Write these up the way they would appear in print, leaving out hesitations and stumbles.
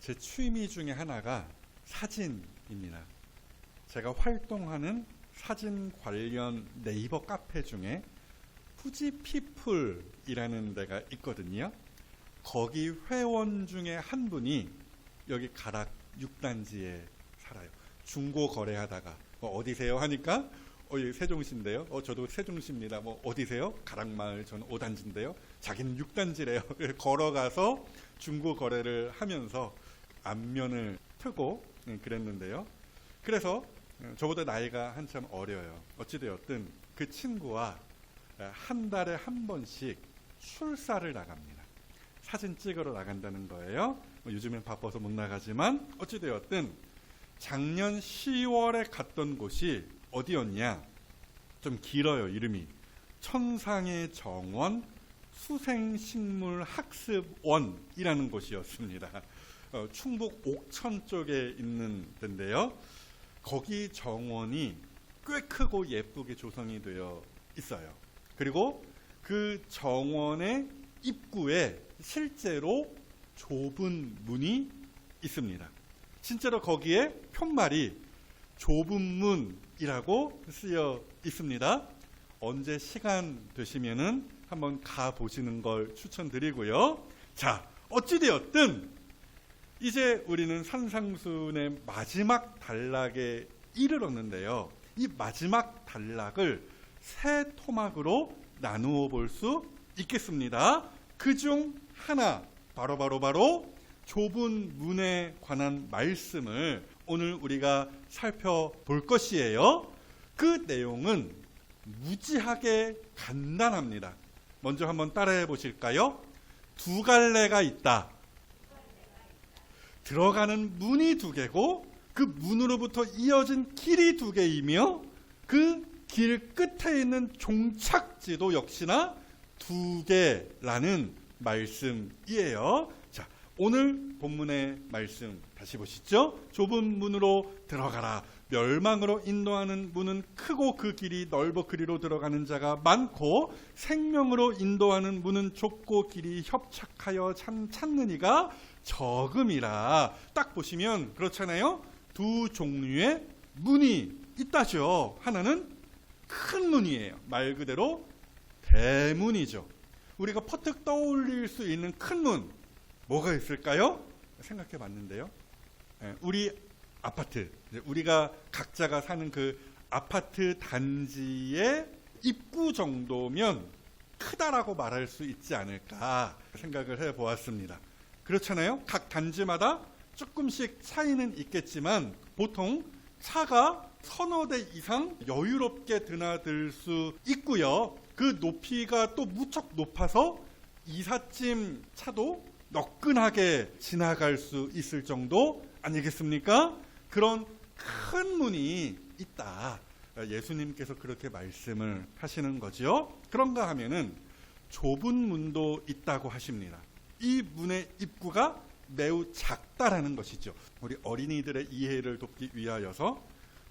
제 취미 중에 하나가 사진입니다. 제가 활동하는 사진 관련 네이버 카페 중에 후지피플이라는 데가 있거든요. 거기 회원 중에 한 분이 여기 가락 6단지에 살아요. 중고 거래하다가 어디세요 하니까 여기 세종시인데요. 저도 세종시입니다. 어디세요? 가락마을. 저는 5단지인데요. 자기는 6단지래요. 걸어가서 중고 거래를 하면서 안면을 트고 그랬는데요. 그래서 저보다 나이가 한참 어려요. 어찌되었든 그 친구와 한 달에 한 번씩 출사를 나갑니다. 사진 찍으러 나간다는 거예요. 요즘엔 바빠서 못 나가지만 어찌되었든 작년 10월에 갔던 곳이 어디였냐? 좀 길어요. 이름이 천상의 정원 수생식물학습원이라는 곳이었습니다. 충북 옥천 쪽에 있는 데인데요. 거기 정원이 꽤 크고 예쁘게 조성이 되어 있어요. 그리고 그 정원의 입구에 실제로 좁은 문이 있습니다. 진짜로 거기에 편말이 좁은 문이라고 쓰여 있습니다. 언제 시간 되시면은 한번 가 보시는 걸 추천드리고요. 자, 어찌되었든 이제 우리는 산상순의 마지막 단락에 이르렀는데요. 이 마지막 단락을 세 토막으로 나누어 볼 수 있겠습니다. 그중 하나, 바로 좁은 문에 관한 말씀을 오늘 우리가 살펴볼 것이에요. 그 내용은 무지하게 간단합니다. 먼저 한번 따라해 보실까요? 두 갈래가 있다. 들어가는 문이 두 개고 그 문으로부터 이어진 길이 두 개이며 그 길 끝에 있는 종착지도 역시나 두 개라는 말씀이에요. 자, 오늘 본문의 말씀 다시 보시죠. 좁은 문으로 들어가라. 멸망으로 인도하는 문은 크고 그 길이 넓어 그리로 들어가는 자가 많고 생명으로 인도하는 문은 좁고 길이 협착하여 찾는 이가 적음이라. 딱 보시면 그렇잖아요. 두 종류의 문이 있다죠. 하나는 큰 문이에요. 말 그대로 대문이죠. 우리가 퍼뜩 떠올릴 수 있는 큰 문 뭐가 있을까요? 생각해 봤는데요. 우리 아파트, 우리가 각자가 사는 그 아파트 단지의 입구 정도면 크다라고 말할 수 있지 않을까 생각을 해보았습니다. 그렇잖아요. 각 단지마다 조금씩 차이는 있겠지만 보통 차가 서너 대 이상 여유롭게 드나들 수 있고요. 그 높이가 또 무척 높아서 이삿짐 차도 너끈하게 지나갈 수 있을 정도 아니겠습니까? 그런 큰 문이 있다. 예수님께서 그렇게 말씀을 하시는 거죠. 그런가 하면은 좁은 문도 있다고 하십니다. 이 문의 입구가 매우 작다라는 것이죠. 우리 어린이들의 이해를 돕기 위하여서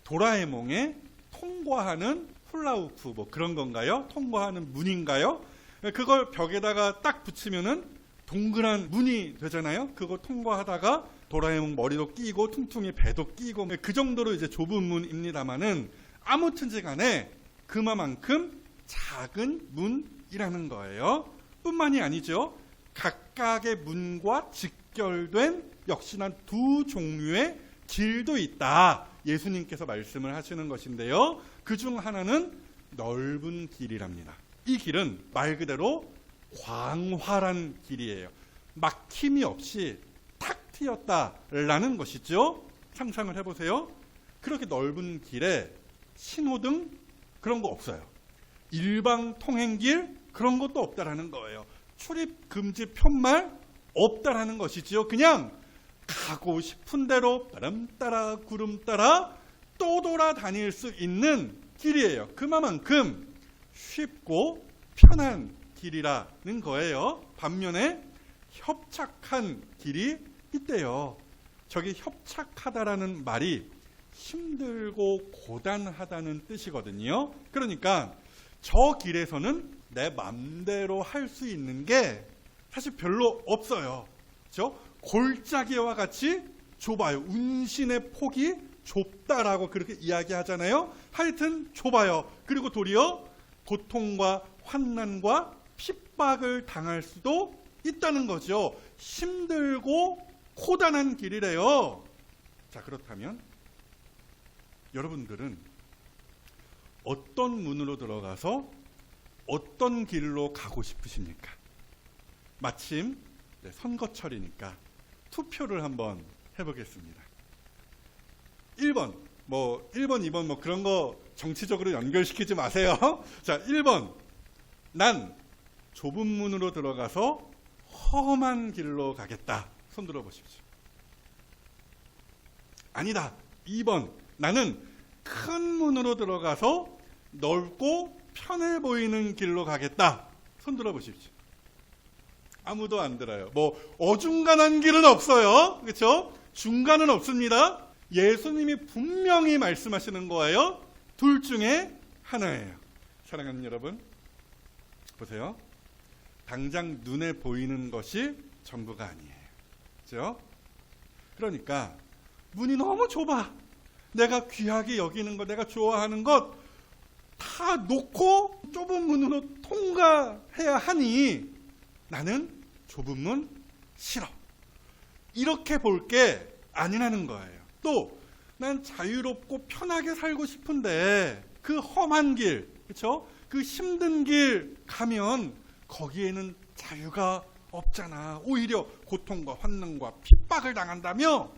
도라에몽에 통과하는 훌라후프 그런 건가요? 통과하는 문인가요? 그걸 벽에다가 딱 붙이면은 동그란 문이 되잖아요. 그거 통과하다가 도라에몽 머리도 끼고 퉁퉁이 배도 끼고 그 정도로 이제 좁은 문입니다만은 아무튼지 간에 그만큼 작은 문이라는 거예요. 뿐만이 아니죠. 각각의 문과 직결된 역시나 두 종류의 길도 있다. 예수님께서 말씀을 하시는 것인데요. 그중 하나는 넓은 길이랍니다. 이 길은 말 그대로 광활한 길이에요. 막힘이 없이 탁 트였다라는 것이죠. 상상을 해보세요. 그렇게 넓은 길에 신호등 그런 거 없어요. 일방 통행길 그런 것도 없다라는 거예요. 출입 금지 편말 없다라는 것이지요. 그냥 가고 싶은 대로 바람 따라 구름 따라 또 돌아다닐 수 있는 길이에요. 그만큼 쉽고 편한 길이라는 거예요. 반면에 협착한 길이 있대요. 저기 협착하다라는 말이 힘들고 고단하다는 뜻이거든요. 그러니까 저 길에서는 내 맘대로 할 수 있는 게 사실 별로 없어요. 그렇죠? 골짜기와 같이 좁아요. 운신의 폭이 좁다라고 그렇게 이야기하잖아요. 하여튼 좁아요. 그리고 도리어 고통과 환난과 핍박을 당할 수도 있다는 거죠. 힘들고 고단한 길이래요. 자, 그렇다면 여러분들은 어떤 문으로 들어가서 어떤 길로 가고 싶으십니까? 마침 선거철이니까 투표를 한번 해보겠습니다. 1번, 1번, 2번 그런 거 정치적으로 연결시키지 마세요. 자, 1번. 난 좁은 문으로 들어가서 험한 길로 가겠다. 손 들어 보십시오. 아니다. 2번. 나는 큰 문으로 들어가서 넓고 편해 보이는 길로 가겠다. 손 들어 보십시오. 아무도 안 들어요. 어중간한 길은 없어요. 그렇죠? 중간은 없습니다. 예수님이 분명히 말씀하시는 거예요. 둘 중에 하나예요. 사랑하는 여러분, 보세요. 당장 눈에 보이는 것이 전부가 아니에요. 그렇죠? 그러니까 문이 너무 좁아. 내가 귀하게 여기는 것, 내가 좋아하는 것 다 놓고 좁은 문으로 통과해야 하니 나는 좁은 문 싫어. 이렇게 볼 게 아니라는 거예요. 또 난 자유롭고 편하게 살고 싶은데 그 험한 길, 그렇죠? 그 힘든 길 가면 거기에는 자유가 없잖아. 오히려 고통과 환난과 핍박을 당한다며.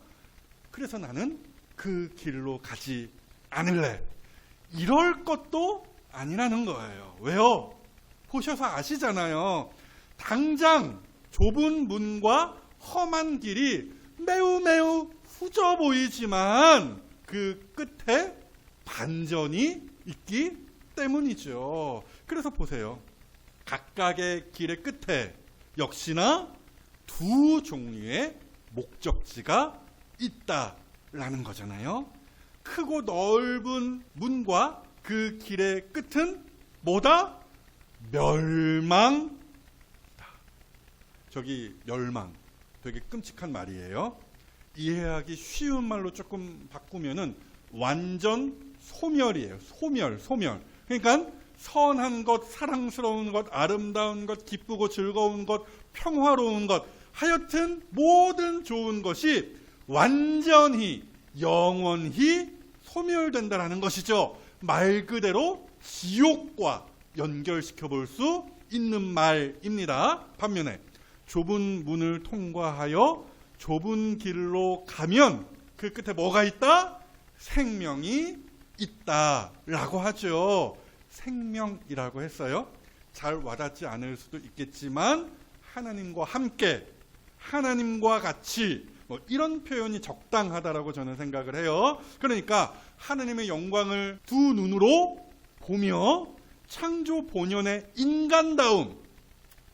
그래서 나는 그 길로 가지 않을래. 이럴 것도 아니라는 거예요. 왜요? 보셔서 아시잖아요. 당장 좁은 문과 험한 길이 매우 후져 보이지만 그 끝에 반전이 있기 때문이죠. 그래서 보세요. 각각의 길의 끝에 역시나 두 종류의 목적지가 있다라는 거잖아요. 크고 넓은 문과 그 길의 끝은 뭐다? 멸망. 저기 멸망. 되게 끔찍한 말이에요. 이해하기 쉬운 말로 조금 바꾸면은 완전 소멸이에요. 소멸. 그러니까 선한 것, 사랑스러운 것, 아름다운 것, 기쁘고 즐거운 것, 평화로운 것, 하여튼 모든 좋은 것이 완전히 영원히 소멸된다라는 것이죠. 말 그대로 지옥과 연결시켜 볼 수 있는 말입니다. 반면에 좁은 문을 통과하여 좁은 길로 가면 그 끝에 뭐가 있다? 생명이 있다라고 하죠. 생명이라고 했어요. 잘 와닿지 않을 수도 있겠지만 하나님과 함께, 하나님과 같이 이런 표현이 적당하다라고 저는 생각을 해요. 그러니까 하나님의 영광을 두 눈으로 보며 창조 본연의 인간다움,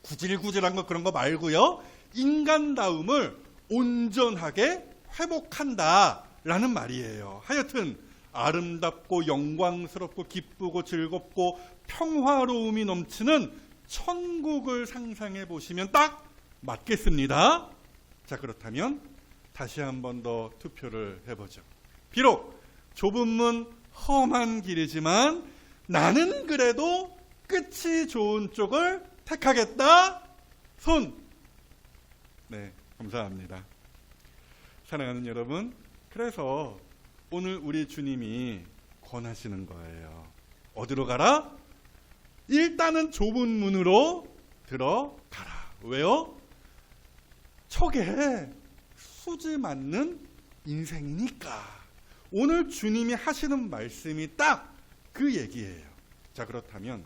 구질구질한 거 그런 거 말고요. 인간다움을 온전하게 회복한다라는 말이에요. 하여튼 아름답고 영광스럽고 기쁘고 즐겁고 평화로움이 넘치는 천국을 상상해 보시면 딱 맞겠습니다. 자, 그렇다면 다시 한 번 더 투표를 해보죠. 비록 좁은 문 험한 길이지만 나는 그래도 끝이 좋은 쪽을 택하겠다. 손. 네, 감사합니다. 사랑하는 여러분, 그래서 오늘 우리 주님이 권하시는 거예요. 어디로 가라? 일단은 좁은 문으로 들어가라. 왜요? 척에 수지 맞는 인생이니까. 오늘 주님이 하시는 말씀이 딱 그 얘기예요. 자, 그렇다면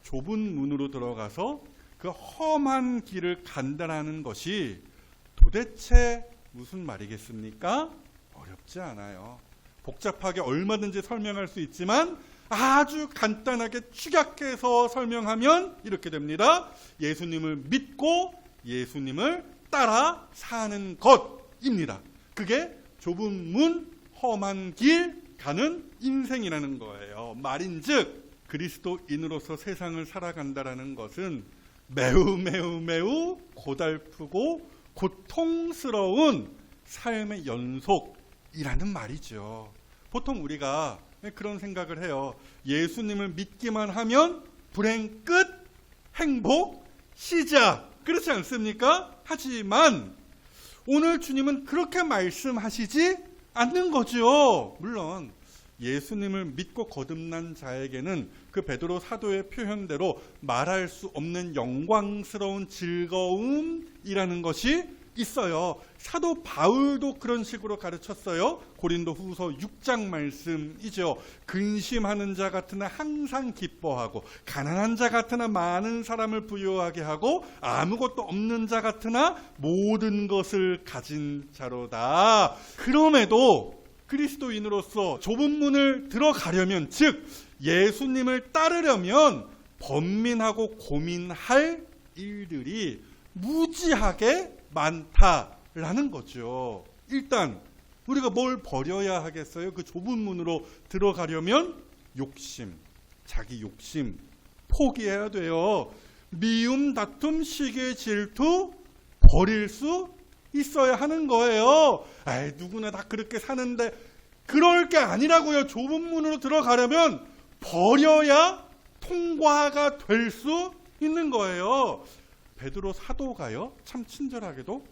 좁은 문으로 들어가서 그 험한 길을 간다라는 것이 도대체 무슨 말이겠습니까? 어렵지 않아요. 복잡하게 얼마든지 설명할 수 있지만 아주 간단하게 축약해서 설명하면 이렇게 됩니다. 예수님을 믿고 예수님을 따라 사는 것입니다. 그게 좁은 문, 험한 길 가는 인생이라는 거예요. 말인즉 그리스도인으로서 세상을 살아간다라는 것은 매우 고달프고 고통스러운 삶의 연속이라는 말이죠. 보통 우리가 그런 생각을 해요. 예수님을 믿기만 하면 불행 끝, 행복 시작. 그렇지 않습니까? 하지만 오늘 주님은 그렇게 말씀하시지 않는 거죠. 물론 예수님을 믿고 거듭난 자에게는 그 베드로 사도의 표현대로 말할 수 없는 영광스러운 즐거움이라는 것이 있어요. 사도 바울도 그런 식으로 가르쳤어요. 고린도 후서 6장 말씀이죠. 근심하는 자 같으나 항상 기뻐하고, 가난한 자 같으나 많은 사람을 부유하게 하고, 아무것도 없는 자 같으나 모든 것을 가진 자로다. 그럼에도 그리스도인으로서 좁은 문을 들어가려면, 즉 예수님을 따르려면 번민하고 고민할 일들이 무지하게 많다라는 거죠. 일단 우리가 뭘 버려야 하겠어요? 그 좁은 문으로 들어가려면 욕심, 자기 욕심 포기해야 돼요. 미움, 다툼, 시기, 질투 버릴 수 있어야 하는 거예요. 누구나 다 그렇게 사는데 그럴 게 아니라고요. 좁은 문으로 들어가려면 버려야 통과가 될 수 있는 거예요. 베드로 사도가요, 참 친절하게도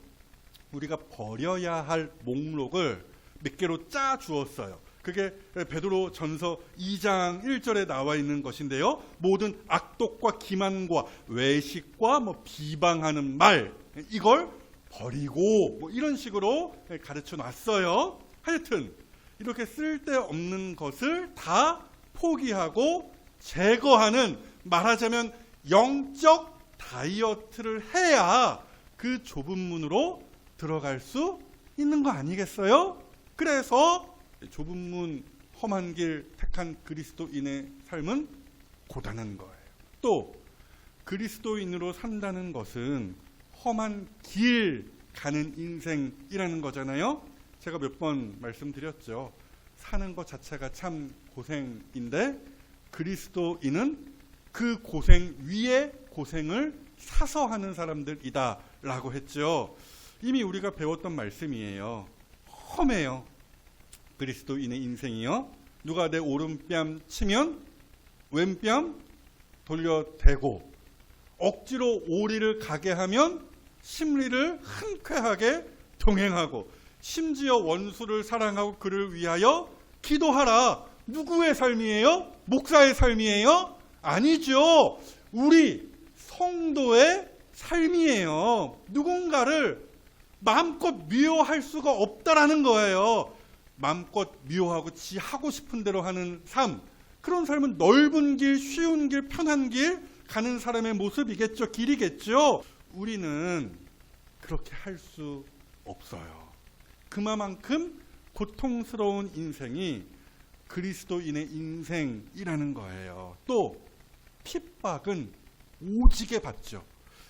우리가 버려야 할 목록을 몇 개로 짜 주었어요. 그게 베드로 전서 2장 1절에 나와 있는 것인데요. 모든 악독과 기만과 외식과 비방하는 말, 이걸 버리고 이런 식으로 가르쳐 놨어요. 하여튼 이렇게 쓸데없는 것을 다 포기하고 제거하는, 말하자면 영적 다이어트를 해야 그 좁은 문으로 들어갈 수 있는 거 아니겠어요? 그래서 좁은 문, 험한 길 택한 그리스도인의 삶은 고단한 거예요. 또 그리스도인으로 산다는 것은 험한 길 가는 인생이라는 거잖아요. 제가 몇 번 말씀드렸죠. 사는 것 자체가 참 고생인데 그리스도인은 그 고생 위에 고생을 사서 하는 사람들이다 라고 했죠. 이미 우리가 배웠던 말씀이에요. 험해요. 그리스도인의 인생이요. 누가 내 오른뺨 치면 왼뺨 돌려대고, 억지로 오리를 가게 하면 심리를 흔쾌하게 동행하고, 심지어 원수를 사랑하고 그를 위하여 기도하라. 누구의 삶이에요? 목사의 삶이에요? 아니죠. 우리 성도의 삶이에요. 누군가를 마음껏 미워할 수가 없다라는 거예요. 마음껏 미워하고 지 하고 싶은 대로 하는 삶, 그런 삶은 넓은 길, 쉬운 길, 편한 길 가는 사람의 모습이겠죠. 길이겠죠. 우리는 그렇게 할 수 없어요. 그만큼 고통스러운 인생이 그리스도인의 인생이라는 거예요. 또 핍박은 오지게 받죠.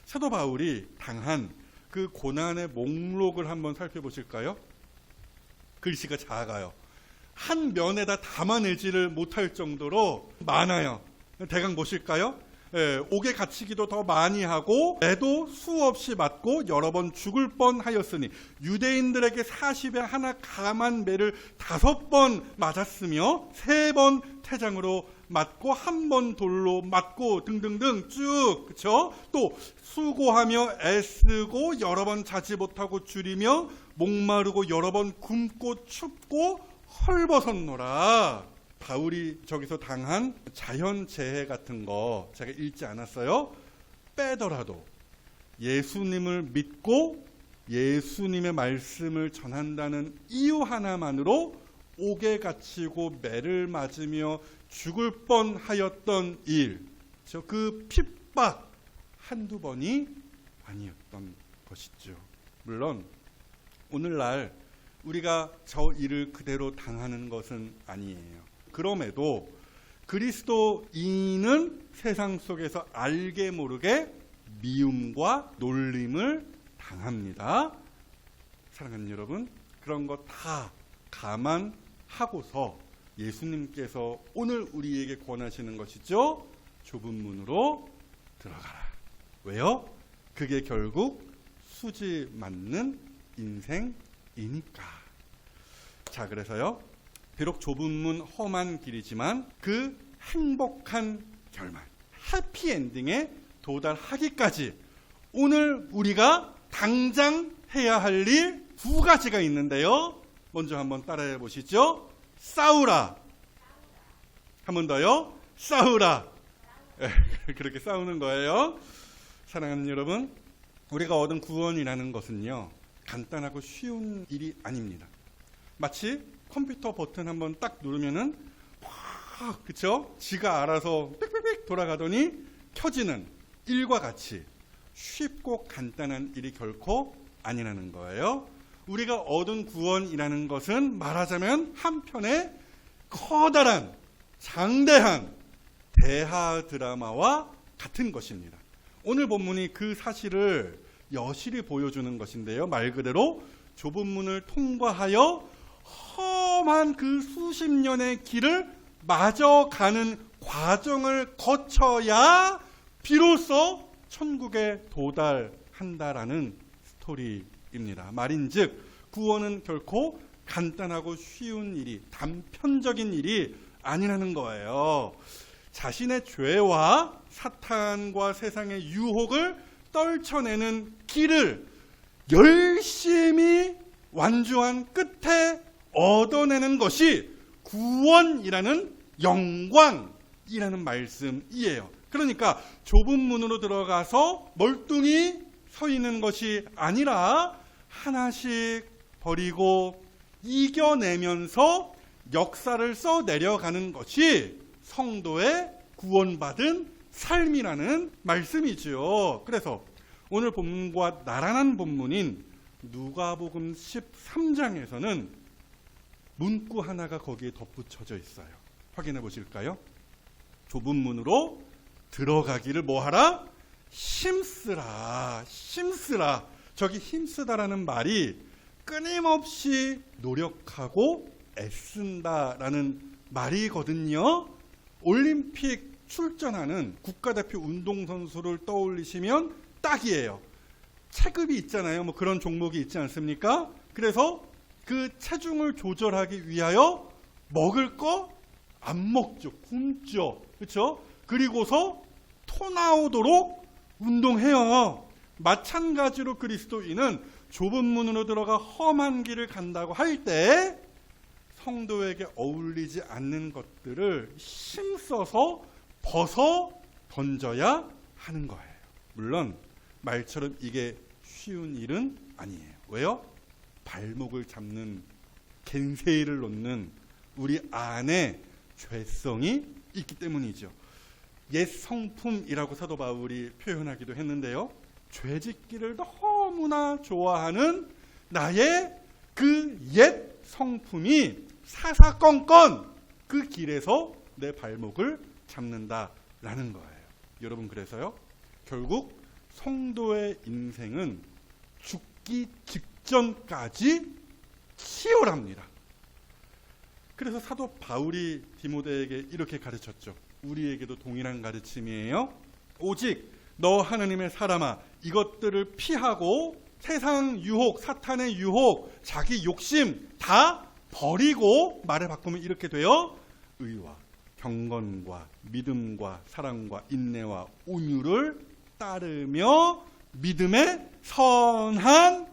사도 바울이 당한 그 고난의 목록을 한번 살펴보실까요? 글씨가 작아요. 한 면에다 담아내지를 못할 정도로 많아요. 대강 보실까요? 옥에 갇히기도 더 많이 하고, 매도 수없이 맞고 여러 번 죽을 뻔하였으니 유대인들에게 40에 하나 감한 매를 5번 맞았으며 3번 태장으로 맞고 1번 돌로 맞고 등등등 쭉, 그렇죠? 또 수고하며 애쓰고 여러 번 자지 못하고 줄이며 목마르고 여러 번 굶고 춥고 헐벗었노라. 바울이 저기서 당한 자연재해 같은 거 제가 읽지 않았어요. 빼더라도 예수님을 믿고 예수님의 말씀을 전한다는 이유 하나만으로 옥에 갇히고 매를 맞으며 죽을 뻔하였던 일, 그 핍박 한두 번이 아니었던 것이죠. 물론 오늘날 우리가 저 일을 그대로 당하는 것은 아니에요. 그럼에도 그리스도인은 세상 속에서 알게 모르게 미움과 놀림을 당합니다. 사랑하는 여러분, 그런 거 다 감안하고서 예수님께서 오늘 우리에게 권하시는 것이죠. 좁은 문으로 들어가라. 왜요? 그게 결국 수지 맞는 인생이니까. 자, 그래서요, 비록 좁은 문 험한 길이지만 그 행복한 결말, 해피엔딩에 도달하기까지 오늘 우리가 당장 해야 할 일 두 가지가 있는데요. 먼저 한번 따라해 보시죠. 싸우라. 한 번 더요. 싸우라. 그렇게 싸우는 거예요. 사랑하는 여러분, 우리가 얻은 구원이라는 것은요, 간단하고 쉬운 일이 아닙니다. 마치 컴퓨터 버튼 한번 딱 누르면은 확, 그쵸? 지가 알아서 삑삑삑 돌아가더니 켜지는 일과 같이 쉽고 간단한 일이 결코 아니라는 거예요. 우리가 얻은 구원이라는 것은 말하자면 한편의 커다란 장대한 대하 드라마와 같은 것입니다. 오늘 본문이 그 사실을 여실히 보여주는 것인데요. 말 그대로 좁은 문을 통과하여 험한 그 수십 년의 길을 마저 가는 과정을 거쳐야 비로소 천국에 도달한다라는 스토리입니다. 말인즉 구원은 결코 간단하고 쉬운 일이, 단편적인 일이 아니라는 거예요. 자신의 죄와 사탄과 세상의 유혹을 떨쳐내는 길을 열심히 완주한 끝에 얻어내는 것이 구원이라는 영광이라는 말씀이에요. 그러니까 좁은 문으로 들어가서 멀뚱히 서 있는 것이 아니라 하나씩 버리고 이겨내면서 역사를 써내려가는 것이 성도의 구원받은 삶이라는 말씀이지요. 그래서 오늘 본문과 나란한 본문인 누가복음 13장에서는 문구 하나가 거기에 덧붙여져 있어요. 확인해 보실까요? 좁은 문으로 들어가기를 뭐하라? 힘쓰라. 힘쓰라. 저기 힘쓰다라는 말이 끊임없이 노력하고 애쓴다라는 말이거든요. 올림픽 출전하는 국가대표 운동선수를 떠올리시면 딱이에요. 체급이 있잖아요. 뭐 그런 종목이 있지 않습니까? 그래서 그 체중을 조절하기 위하여 먹을 거 안 먹죠. 굶죠. 그렇죠? 그리고서 토 나오도록 운동해요. 마찬가지로 그리스도인은 좁은 문으로 들어가 험한 길을 간다고 할 때 성도에게 어울리지 않는 것들을 힘써서 벗어 던져야 하는 거예요. 물론 말처럼 이게 쉬운 일은 아니에요. 왜요? 발목을 잡는 겐세이를 놓는 우리 안에 죄성이 있기 때문이죠. 옛 성품이라고 사도 바울이 표현하기도 했는데요. 죄짓기를 너무나 좋아하는 나의 그 옛 성품이 사사건건 그 길에서 내 발목을 잡는다라는 거예요. 여러분, 그래서요, 결국 성도의 인생은 죽기 직전까지 치열합니다. 그래서 사도 바울이 디모데에게 이렇게 가르쳤죠. 우리에게도 동일한 가르침이에요. 오직 너 하느님의 사람아, 이것들을 피하고 세상 유혹, 사탄의 유혹, 자기 욕심 다 버리고, 말을 바꾸면 이렇게 돼요. 의와 경건과 믿음과 사랑과 인내와 온유를 따르며 믿음의 선한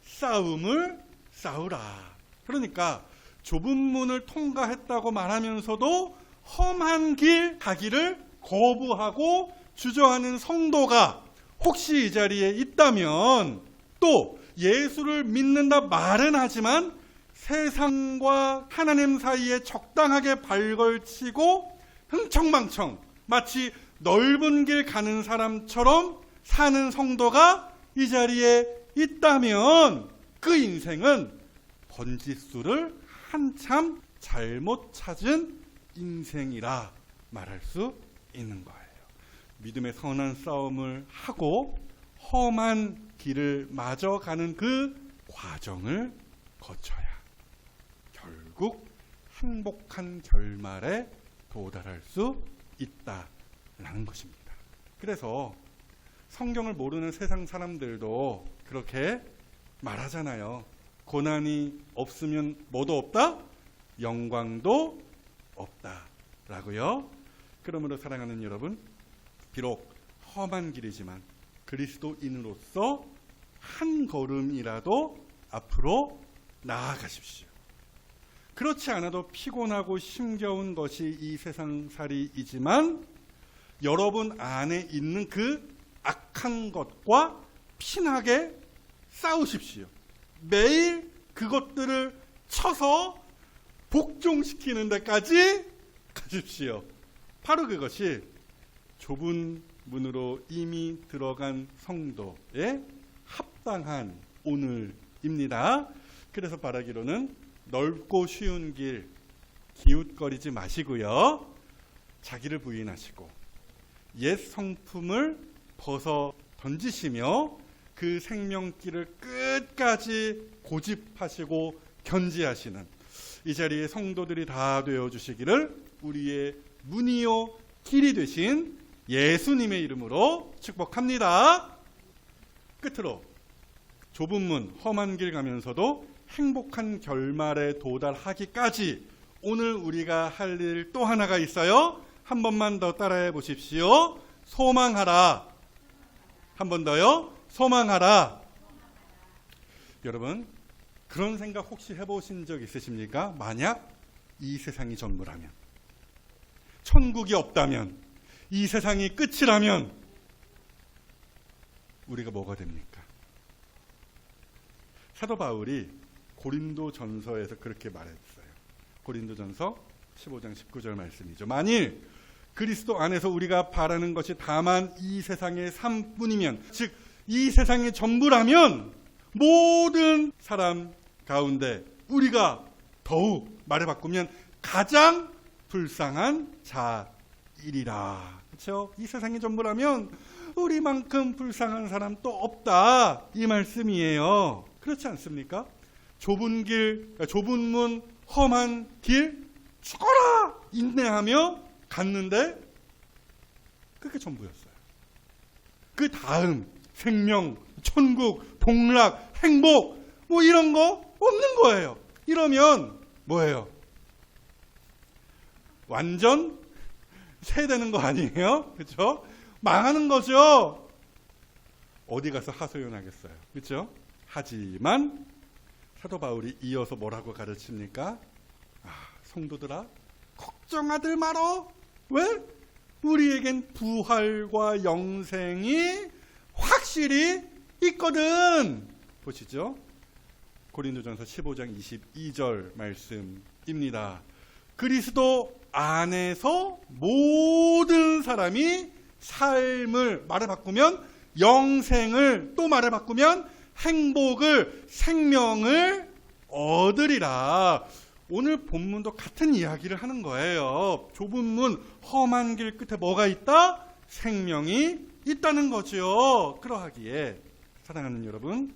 싸움을 싸우라. 그러니까 좁은 문을 통과했다고 말하면서도 험한 길 가기를 거부하고 주저하는 성도가 혹시 이 자리에 있다면, 또 예수를 믿는다 말은 하지만 세상과 하나님 사이에 적당하게 발걸치고 흥청망청 마치 넓은 길 가는 사람처럼 사는 성도가 이 자리에 있다면 그 인생은 번지수를 한참 잘못 찾은 인생이라 말할 수 있는 거예요. 믿음의 선한 싸움을 하고 험한 길을 마저 가는 그 과정을 거쳐야 결국 행복한 결말에 도달할 수 있다라는 것입니다. 그래서 성경을 모르는 세상 사람들도 그렇게 말하잖아요. 고난이 없으면 뭐도 없다? 영광도 없다 라고요. 그러므로 사랑하는 여러분, 비록 험한 길이지만 그리스도인으로서 한 걸음이라도 앞으로 나아가십시오. 그렇지 않아도 피곤하고 힘겨운 것이 이 세상살이이지만 여러분 안에 있는 그 악한 것과 피나게 싸우십시오. 매일 그것들을 쳐서 복종시키는 데까지 가십시오. 바로 그것이 좁은 문으로 이미 들어간 성도에 합당한 오늘입니다. 그래서 바라기로는 넓고 쉬운 길 기웃거리지 마시고요. 자기를 부인하시고 옛 성품을 벗어 던지시며 그 생명길을 끝까지 고집하시고 견지하시는 이 자리에 성도들이 다 되어주시기를 우리의 문이요 길이 되신 예수님의 이름으로 축복합니다. 끝으로 좁은 문, 험한 길 가면서도 행복한 결말에 도달하기까지 오늘 우리가 할 일 또 하나가 있어요. 한 번만 더 따라해 보십시오. 소망하라. 한 번 더요. 소망하라. 여러분, 그런 생각 혹시 해보신 적 있으십니까? 만약 이 세상이 전부라면, 천국이 없다면, 이 세상이 끝이라면 우리가 뭐가 됩니까? 사도 바울이 고린도전서에서 그렇게 말했어요. 고린도전서 15장 19절 말씀이죠. 만일 그리스도 안에서 우리가 바라는 것이 다만 이 세상의 삶뿐이면, 즉 이 세상의 전부라면 모든 사람 가운데 우리가 더욱 말을 바꾸면 가장 불쌍한 자이리라. 그렇죠? 이 세상의 전부라면 우리만큼 불쌍한 사람 또 없다, 이 말씀이에요. 그렇지 않습니까? 좁은 길, 좁은 문, 험한 길 죽어라 인내하며 갔는데 그게 전부였어요. 그 다음 생명, 천국, 복락, 행복 뭐 이런 거 없는 거예요. 이러면 뭐예요? 완전 세되는 거 아니에요? 그렇죠? 망하는 거죠. 어디 가서 하소연하겠어요. 그렇죠? 하지만 사도 바울이 이어서 뭐라고 가르칩니까? 성도들아, 걱정하들 말어. 왜? 우리에겐 부활과 영생이 확실히 있거든. 보시죠. 고린도전서 15장 22절 말씀입니다. 그리스도 안에서 모든 사람이 삶을, 말을 바꾸면 영생을, 또 말을 바꾸면 행복을, 생명을 얻으리라. 오늘 본문도 같은 이야기를 하는 거예요. 좁은 문, 험한 길 끝에 뭐가 있다? 생명이 있다는 거죠. 그러하기에 사랑하는 여러분,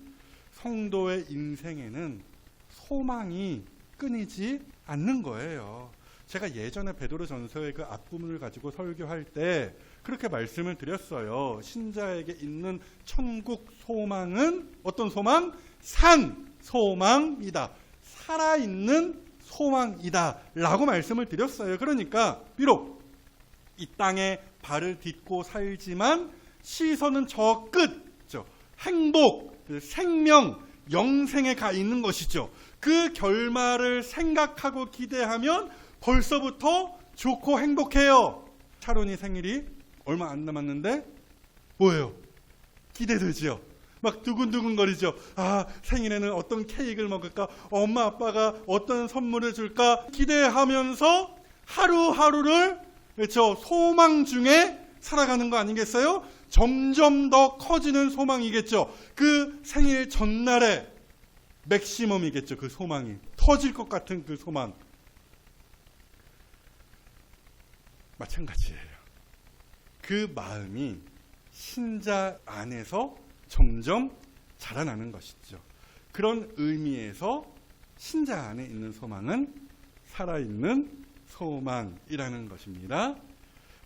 성도의 인생에는 소망이 끊이지 않는 거예요. 제가 예전에 베드로전서의 그 앞부분을 가지고 설교할 때 그렇게 말씀을 드렸어요. 신자에게 있는 천국 소망은 어떤 소망? 산 소망이다. 살아있는 소망이다 라고 말씀을 드렸어요. 그러니까 비록 이 땅에 발을 딛고 살지만 시선은 저 끝, 행복, 생명, 영생에 가 있는 것이죠. 그 결말을 생각하고 기대하면 벌써부터 좋고 행복해요. 차론이 생일이 얼마 안 남았는데 뭐예요? 기대되죠. 막 두근두근거리죠. 생일에는 어떤 케이크를 먹을까? 엄마 아빠가 어떤 선물을 줄까? 기대하면서 하루하루를, 그렇죠, 소망 중에 살아가는 거 아니겠어요? 점점 더 커지는 소망이겠죠. 그 생일 전날에 맥시멈이겠죠. 그 소망이 터질 것 같은 그 소망. 마찬가지예요. 그 마음이 신자 안에서 점점 자라나는 것이죠. 그런 의미에서 신자 안에 있는 소망은 살아있는 소망이라는 것입니다.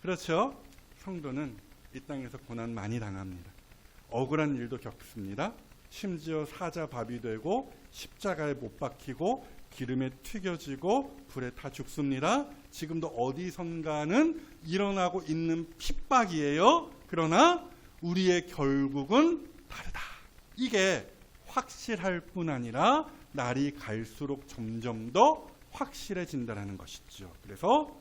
그렇죠? 성도는 이 땅에서 고난 많이 당합니다. 억울한 일도 겪습니다. 심지어 사자밥이 되고 십자가에 못 박히고 기름에 튀겨지고 불에 타 죽습니다. 지금도 어디선가는 일어나고 있는 핍박이에요. 그러나 우리의 결국은 다르다. 이게 확실할 뿐 아니라 날이 갈수록 점점 더 확실해진다는 것이죠. 그래서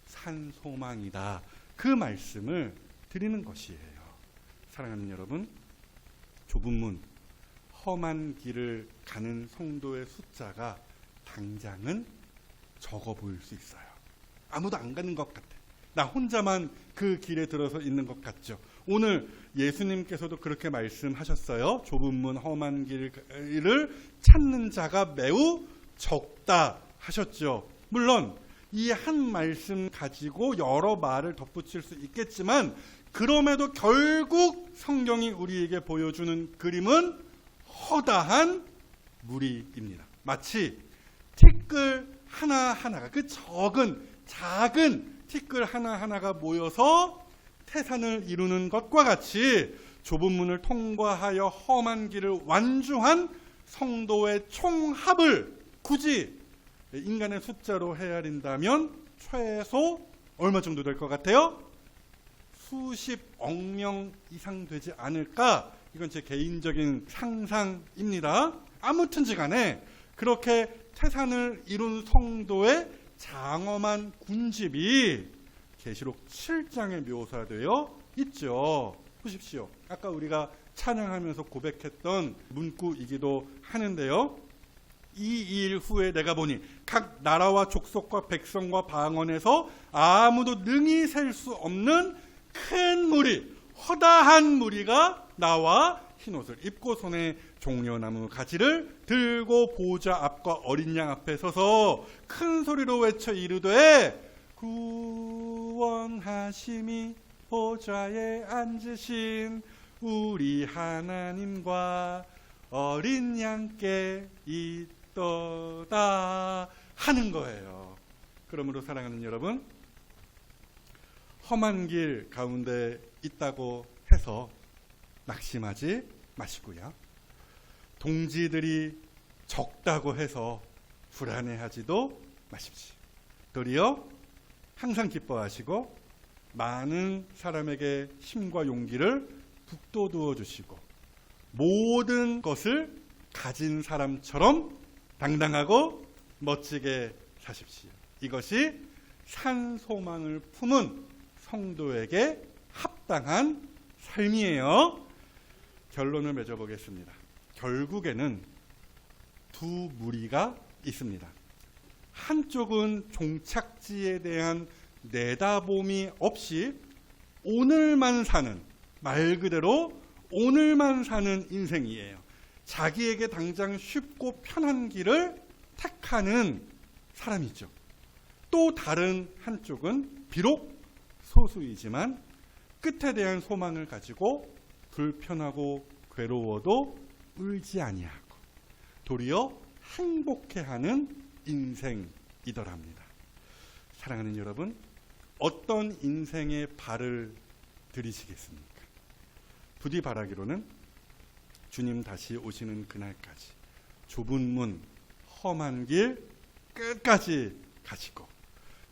산소망이다. 그 말씀을 드리는 것이에요. 사랑하는 여러분, 좁은 문, 험한 길을 가는 성도의 숫자가 당장은 적어 보일 수 있어요. 아무도 안 가는 것 같아. 나 혼자만 그 길에 들어서 있는 것 같죠. 오늘 예수님께서도 그렇게 말씀하셨어요. 좁은 문, 험한 길을 찾는 자가 매우 적다 하셨죠. 물론 이 한 말씀 가지고 여러 말을 덧붙일 수 있겠지만 그럼에도 결국 성경이 우리에게 보여주는 그림은 허다한 무리입니다. 마치 티끌 하나하나가, 그 작은 티끌 하나하나가 모여서 태산을 이루는 것과 같이 좁은 문을 통과하여 험한 길을 완주한 성도의 총합을 굳이 인간의 숫자로 헤아린다면 최소 얼마 정도 될 것 같아요? 수십억 명 이상 되지 않을까? 이건 제 개인적인 상상입니다. 아무튼지 간에 그렇게 태산을 이룬 성도의 장엄한 군집이 계시록 7장에 묘사되어 있죠. 보십시오. 아까 우리가 찬양하면서 고백했던 문구이기도 하는데요. 이 일 후에 내가 보니 각 나라와 족속과 백성과 방언에서 아무도 능히 셀 수 없는 큰 무리, 허다한 무리가 나와 흰옷을 입고 손에 종려나무 가지를 들고 보좌 앞과 어린 양 앞에 서서 큰 소리로 외쳐 이르되 구원하심이 보좌에 앉으신 우리 하나님과 어린 양께 있도다 하는 거예요. 그러므로 사랑하는 여러분, 험한 길 가운데 있다고 해서 낙심하지 마시고요. 동지들이 적다고 해서 불안해하지도 마십시오. 도리어 항상 기뻐하시고 많은 사람에게 힘과 용기를 북돋워 주시고 모든 것을 가진 사람처럼 당당하고 멋지게 사십시오. 이것이 산소망을 품은 성도에게 합당한 삶이에요. 결론을 맺어보겠습니다. 결국에는 두 무리가 있습니다. 한쪽은 종착지에 대한 내다봄이 없이 오늘만 사는, 말 그대로 오늘만 사는 인생이에요. 자기에게 당장 쉽고 편한 길을 택하는 사람이죠. 또 다른 한쪽은 비록 소수이지만 끝에 대한 소망을 가지고 불편하고 괴로워도 울지 아니하고 도리어 행복해하는 인생이더랍니다. 사랑하는 여러분, 어떤 인생의 발을 들이시겠습니까? 부디 바라기로는 주님 다시 오시는 그날까지 좁은 문, 험한 길 끝까지 가시고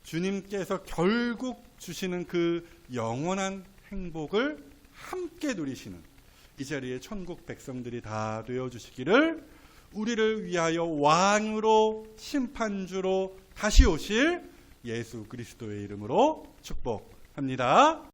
주님께서 결국 주시는 그 영원한 행복을 함께 누리시는 이 자리에 천국 백성들이 다 되어주시기를 우리를 위하여 왕으로 심판주로 다시 오실 예수 그리스도의 이름으로 축복합니다.